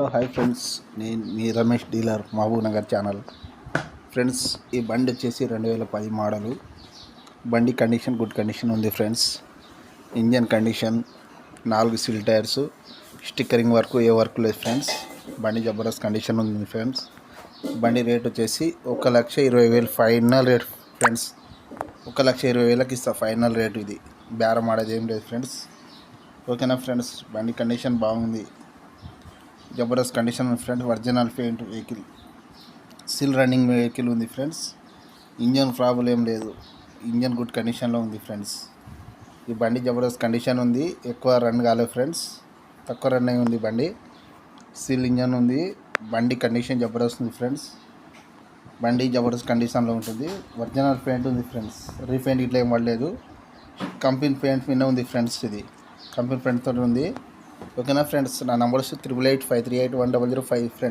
Hello hi friends, నేను మీ Ramesh dealer Mahabubnagar channel. Friends, ఈ బండి వచ్చేసి 2010 మోడలు. బండి కండిషన్ గుడ్ కండిషన్ ఉంది ఫ్రెండ్స్. ఇంజన్ కండిషన్, 4 సిల్ టైర్స్, స్టిక్కరింగ్ వర్క్ ఏ వర్క్ లేదు ఫ్రెండ్స్. బండి జబర్దస్త్ కండిషన్ ఉంది ఫ్రెండ్స్. బండి రేట్ వచ్చేసి 1,20,000 ఫైనల్ రేట్ ఫ్రెండ్స్. 1,20,000కి ఇస్తా ఫైనల్ రేటు. ఇది బేరం ఆడేది ఏం లేదు ఫ్రెండ్స్. ఓకేనా ఫ్రెండ్స్. బండి కండిషన్ బాగుంది, జబర్దస్త్ కండిషన్ ఉంది friends. Original paint vehicle, still running vehicle ఉంది ఫ్రెండ్స్. ఇంజన్ ప్రాబ్లం ఏం లేదు, ఇంజన్ గుడ్ కండిషన్లో ఉంది ఫ్రెండ్స్. ఈ బండి జబర్దస్త్ కండిషన్ ఉంది, ఎక్కువ రన్ కాలేదు ఫ్రెండ్స్, తక్కువ రన్ అయి ఉంది బండి. స్టిల్ ఇంజన్ ఉంది, బండి కండిషన్ జబర్దస్త్ ఉంది ఫ్రెండ్స్. బండి జబర్దస్త్ కండిషన్లో ఉంటుంది. ఒరిజినల్ పెయింట్ ఉంది ఫ్రెండ్స్, రీపెయింట్ ఇట్లా ఏం పడలేదు. కంపెనీ పెయింట్ మీద ఉంది ఫ్రెండ్స్. ఇది కంపెనీ పెయింట్ తోటి ఉంది. ఓకేనా ఫ్రెండ్స్. నా నంబర్ వచ్చి 8885381005 ఫ్రెండ్స్.